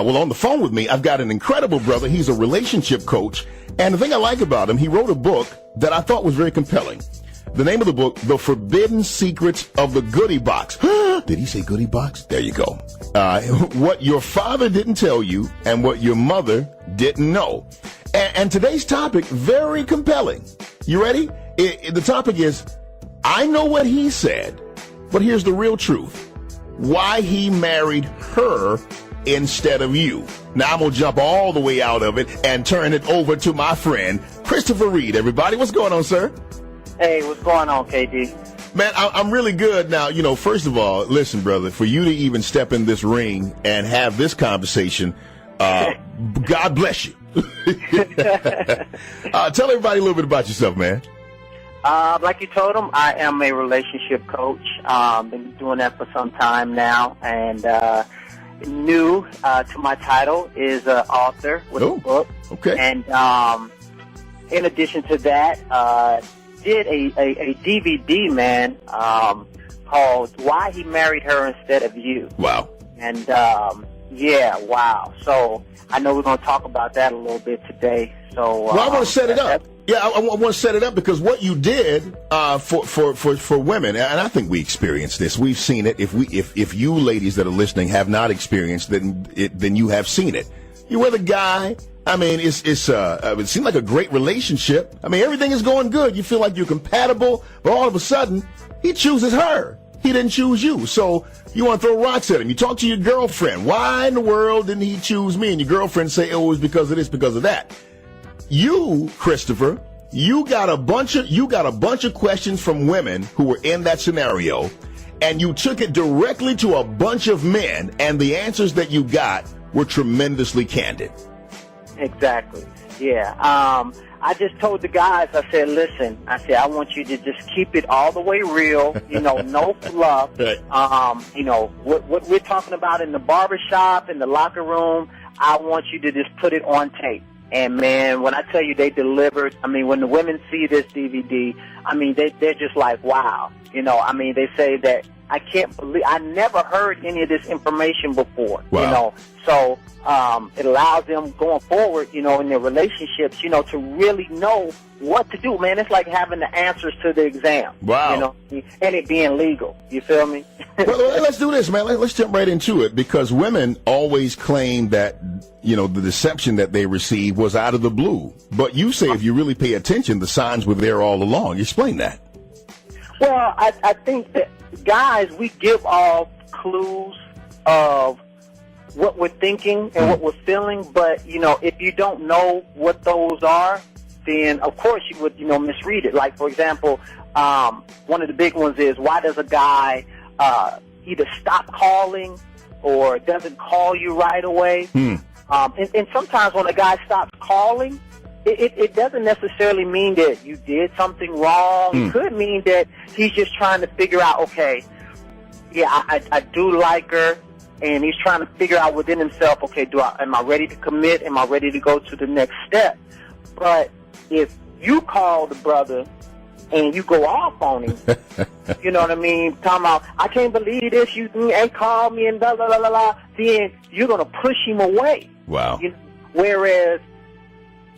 Well, on the phone with me, I've got an incredible brother. He's a relationship coach. And the thing I like about him, he wrote a book that I thought was very compelling. The name of the book, The Forbidden Secrets of the Goodie Box. Did he say goodie box? There you go. What your father didn't tell you and what your mother didn't know. And today's topic, very compelling. You ready? The topic is, I know what he said, but here's the real truth. Why he married her instead of you. Now I'm going to jump all the way out of it and turn it over to my friend, Christopher Reed. Everybody, what's going on, sir? Hey, what's going on, KD? Man, I'm really good. Now, first of all, listen, brother, for you to even step in this ring and have this conversation, God bless you. Tell everybody a little bit about yourself, man. Like you told them, I am a relationship coach. Been doing that for some time now, and new to my title is author with a book. Okay. And in addition to that, did a DVD, man, called Why He Married Her Instead of You. Wow. And, yeah, wow. So I know we're going to talk about that a little bit today. So, well, I want to set it up. Yeah, I want to set it up because what you did for women, and I think we experienced this. We've seen it. If you ladies that are listening have not experienced it, then you have seen it. You're with a guy. I mean, it seemed like a great relationship. I mean, everything is going good. You feel like you're compatible, but all of a sudden, he chooses her. He didn't choose you. So you want to throw rocks at him. You talk to your girlfriend. Why in the world didn't he choose me? And your girlfriend say, oh, it was because of this, because of that. You, Christopher, you got a bunch of questions from women who were in that scenario, and you took it directly to a bunch of men, and the answers that you got were tremendously candid. Exactly. Yeah. I just told the guys, I said, listen, I want you to just keep it all the way real, no fluff. Right. What we're talking about in the barbershop, in the locker room, I want you to just put it on tape. And, man, when I tell you they delivered, I mean, when the women see this DVD, I mean, they're just like, wow. They say that I can't believe, I never heard any of this information before, wow. So it allows them going forward, in their relationships, to really know what to do, man. It's like having the answers to the exam. Wow. And it being legal. You feel me? Well, let's do this, man. Let's jump right into it because women always claim that, the deception that they received was out of the blue. But you say if you really pay attention, the signs were there all along. Explain that. Well, I think that guys, we give off clues of what we're thinking and what we're feeling, but, if you don't know what those are, then, of course, you would, misread it. Like, for example, one of the big ones is, why does a guy either stop calling or doesn't call you right away? And sometimes when a guy stops calling, it doesn't necessarily mean that you did something wrong. It could mean that he's just trying to figure out, okay, yeah, I do like her, and he's trying to figure out within himself, okay, am I ready to commit? Am I ready to go to the next step? But if you call the brother and you go off on him, you know what I mean, talking about, I can't believe this, you ain't called me and blah, blah, blah, blah, blah, then you're going to push him away. Wow. Whereas,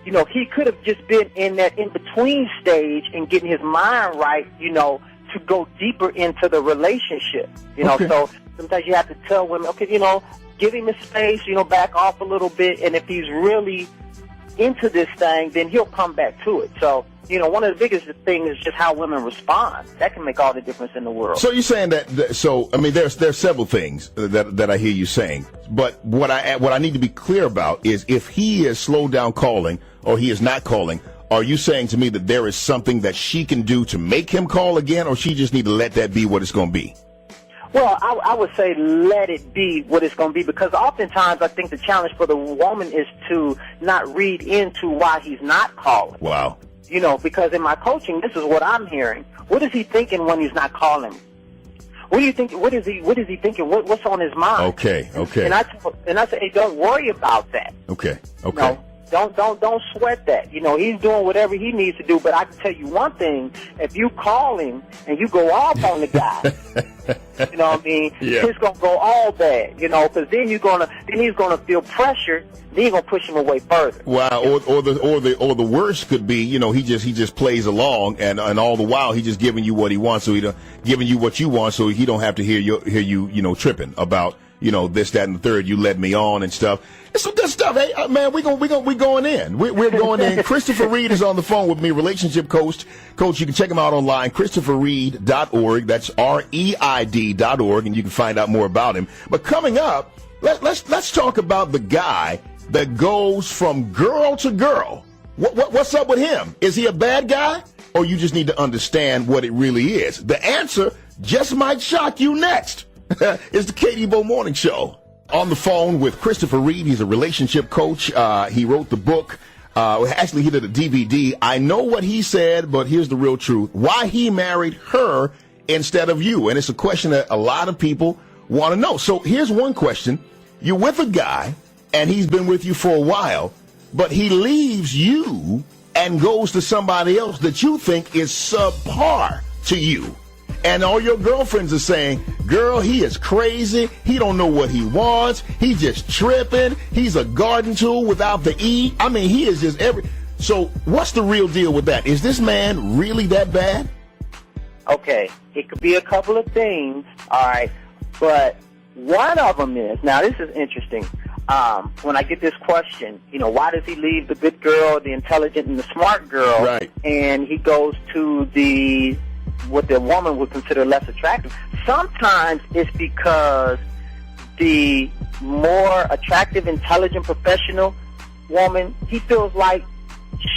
he could have just been in that in-between stage and getting his mind right, to go deeper into the relationship. Okay. So sometimes you have to tell women, okay, give him his space, back off a little bit, and if he's really into this thing, then he'll come back to it. So, one of the biggest things is just how women respond. That can make all the difference in the world. So you're saying there's several things that I hear you saying, but what I need to be clear about is if he is slowed down calling or he is not calling, are you saying to me that there is something that she can do to make him call again, or she just need to let that be what it's going to be? Well, I would say let it be what it's going to be, because oftentimes I think the challenge for the woman is to not read into why he's not calling. Wow. Because in my coaching, this is what I'm hearing. What is he thinking when he's not calling? What do you think? What is he thinking? What's on his mind? Okay. And I say, hey, don't worry about that. Okay. Don't sweat that. You know, he's doing whatever he needs to do. But I can tell you one thing: if you call him and you go off on the guy, you know what I mean? Yeah. It's gonna go all bad. You know, because then he's gonna feel pressure. Then you're gonna push him away further. Wow. Or the worst could be, you know, he just plays along, and all the while he's just giving you what he wants, so giving you what you want, so he don't have to hear you tripping about, you know, this, that, and the third. You led me on and stuff. It's some good stuff. Hey, man, we're going in. We're going in. Christopher Reed is on the phone with me, relationship coach. Coach, you can check him out online, ChristopherReed.org. That's REID.org, and you can find out more about him. But coming up, let's talk about the guy that goes from girl to girl. What's up with him? Is he a bad guy, or you just need to understand what it really is? The answer just might shock you next. It's the Katie Bowe Morning Show. On the phone with Christopher Reed. He's a relationship coach. He wrote the book. Actually, he did a DVD. I know what he said, but here's the real truth. Why he married her instead of you. And it's a question that a lot of people want to know. So here's one question. You're with a guy, and he's been with you for a while, but he leaves you and goes to somebody else that you think is subpar to you. And all your girlfriends are saying, girl, he is crazy. He don't know what he wants. He just tripping. He's a garden tool without the E. I mean, he is just So what's the real deal with that? Is this man really that bad? Okay, it could be a couple of things, all right, but one of them is, now this is interesting, when I get this question, you know, why does he leave the good girl, the intelligent and the smart girl, right, and he goes to what the woman would consider less attractive? Sometimes it's because the more attractive, intelligent, professional woman, he feels like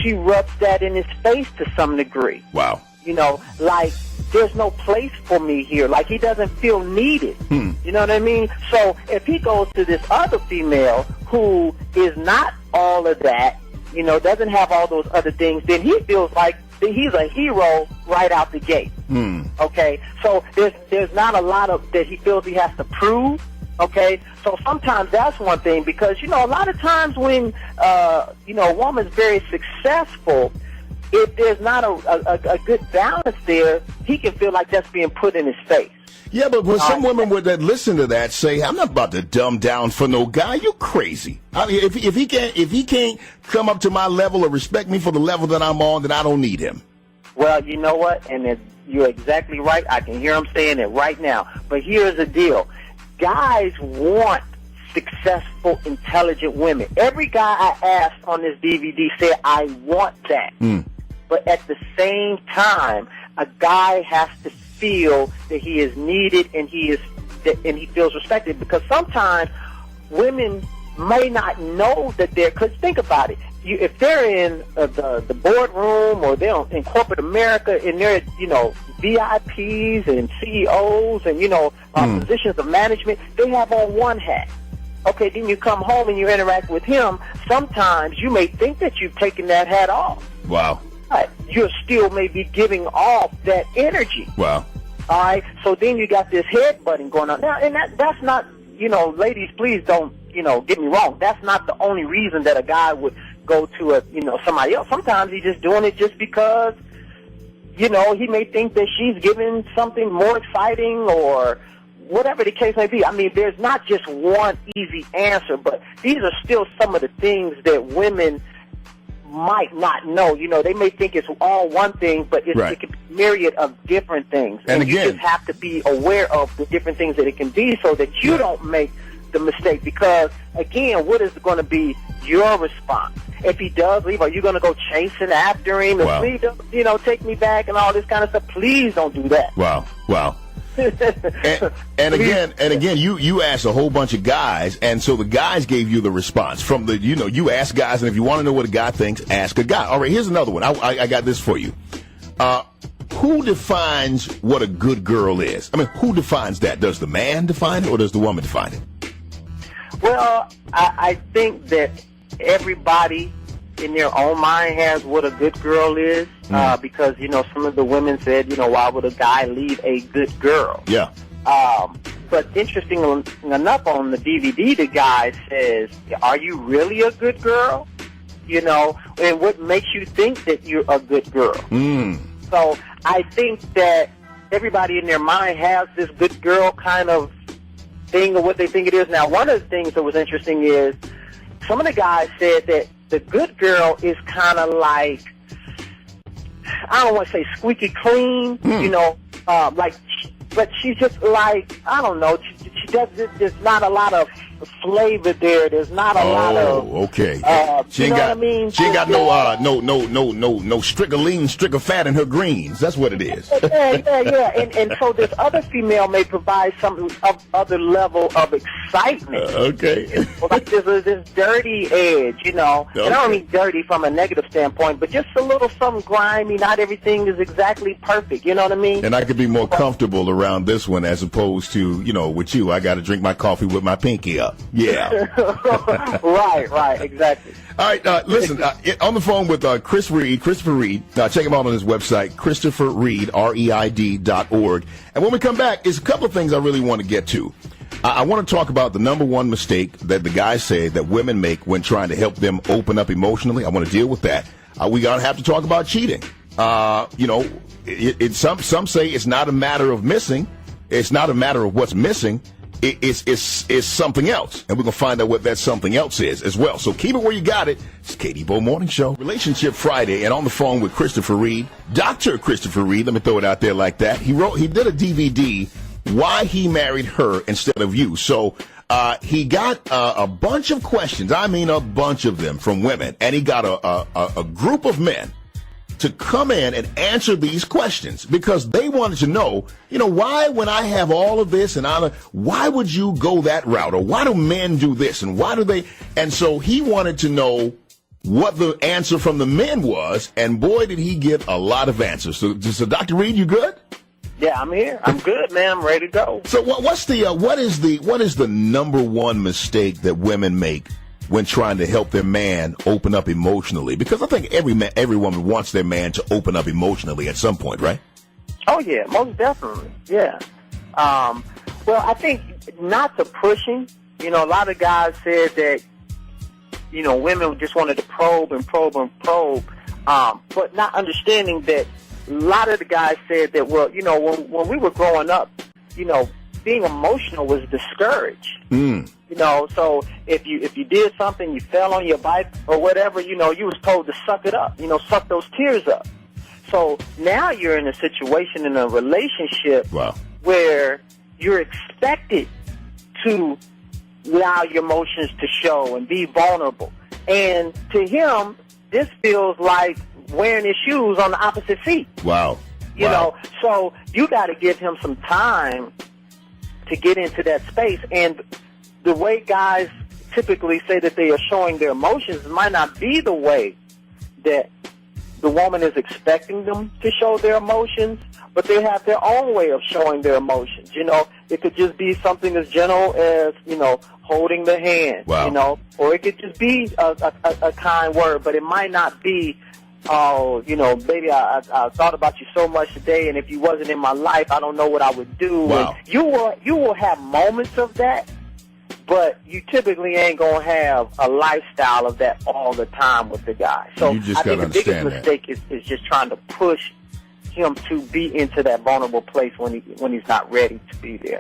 she rubs that in his face to some degree. Wow. You know, like, there's no place for me here. Like, he doesn't feel needed. You know what I mean? So if he goes to this other female who is not all of that, you know, doesn't have all those other things, then he feels like he's a hero right out the gate. Okay? So there's not a lot of that he feels he has to prove. Okay? So sometimes that's one thing, because, you know, a lot of times when, you know, a woman's very successful, if there's not a good balance there, he can feel like that's being put in his face. Yeah, but when some women that listen to that say, I'm not about to dumb down for no guy, you're crazy. I mean, if he can't come up to my level or respect me for the level that I'm on, then I don't need him. Well, you know what? And you're exactly right. I can hear him saying it right now. But here's the deal. Guys want successful, intelligent women. Every guy I asked on this DVD said, I want that. But at the same time, a guy has to feel that he is needed and he feels respected, because sometimes women may not know that because think about it, if they're in the boardroom or they're in corporate America and they're, you know, VIPs and CEOs and, you know, positions of management, they have on one hat. Okay, then you come home and you interact with him. Sometimes you may think that you've taken that hat off. Wow. But you're still maybe giving off that energy. Wow. All right, so then you got this headbutting going on. Now, and that's not, you know, ladies, please don't, you know, get me wrong. That's not the only reason that a guy would go to somebody else. Sometimes he's just doing it just because, you know, he may think that she's giving something more exciting or whatever the case may be. I mean, there's not just one easy answer, but these are still some of the things that women might not know. You know, they may think it's all one thing, but it can be a myriad of different things. And again, you just have to be aware of the different things that it can be so that you don't make the mistake. Because, again, what is going to be your response? If he does leave, are you going to go chasing after him and please, you know, take me back and all this kind of stuff? Please don't do that. Wow. and again, you asked a whole bunch of guys, and so the guys gave you the response from the, you know, you ask guys, and if you want to know what a guy thinks, ask a guy. All right, here's another one. I got this for you. Who defines what a good girl is? I mean, who defines that? Does the man define it, or does the woman define it? Well, I think that everybody in their own mind has what a good girl is, because, you know, some of the women said, you know, why would a guy leave a good girl? Yeah. But interesting enough, on the DVD, the guy says, are you really a good girl? you know, and what makes you think that you're a good girl. So I think that everybody in their mind has this good girl kind of thing of what they think it is. Now, one of the things that was interesting is some of the guys said that the good girl is kind of like, I don't want to say squeaky clean, you know, but she's just like, I don't know, she does, there's not a lot of flavor there. There's not a lot of. Okay. She you ain't know got. what I mean? She ain't got no stricker lean, stricker fat in her greens. That's what it is. Yeah. And so this other female may provide some other level of excitement. Okay. Like there's this dirty edge, you know. Okay. And I don't mean dirty from a negative standpoint, but just a little something grimy. Not everything is exactly perfect. You know what I mean? And I could be more comfortable around this one as opposed to, you know, with you. I got to drink my coffee with my pinky up. Yeah. right, exactly. All right, listen, on the phone with Christopher Reed. Check him out on his website, ChristopherReed.org. And when we come back, there's a couple of things I really want to get to. I want to talk about the number one mistake that the guys say that women make when trying to help them open up emotionally. I want to deal with that. We got to have to talk about cheating. You know, some say it's not a matter of missing. It's not a matter of what's missing. It's something else, and we're going to find out what that something else is as well. So keep it where you got it. It's Katie Bowe Morning Show. Relationship Friday, and on the phone with Christopher Reed, Dr. Christopher Reed. Let me throw it out there like that. He did a DVD, Why He Married Her Instead of You. So he got a bunch of questions, I mean a bunch of them, from women, and he got a group of men to come in and answer these questions because they wanted to know, you know, why when I have all of this and why would you go that route, or why do men do this and why do they? And so he wanted to know what the answer from the men was, and boy, did he get a lot of answers. So Dr. Reed, you good? Yeah, I'm here. I'm good, man. I'm ready to go. So what is the number one mistake that women make when trying to help their man open up emotionally? Because I think every woman wants their man to open up emotionally at some point, right? Oh, yeah, most definitely, yeah. Well, I think not the pushing. You know, a lot of guys said that, you know, women just wanted to probe, but not understanding that a lot of the guys said that, well, you know, when we were growing up, you know, being emotional was discouraged. You know, so if you did something, you fell on your bike or whatever, you know, you was told to suck it up, you know, suck those tears up. So now you're in a situation in a relationship where you're expected to allow your emotions to show and be vulnerable. And to him, this feels like wearing his shoes on the opposite feet. You know, so you got to give him some time to get into that space. And the way guys typically say that they are showing their emotions might not be the way that the woman is expecting them to show their emotions, but they have their own way of showing their emotions. You know, it could just be something as gentle as, you know, holding the hand, you know, or it could just be a kind word, but it might not be, oh, you know, baby, I thought about you so much today, and if you wasn't in my life, I don't know what I would do. And you will have moments of that, but you typically ain't going to have a lifestyle of that all the time with the guy. So I think the biggest mistake is just trying to push him to be into that vulnerable place when he's not ready to be there.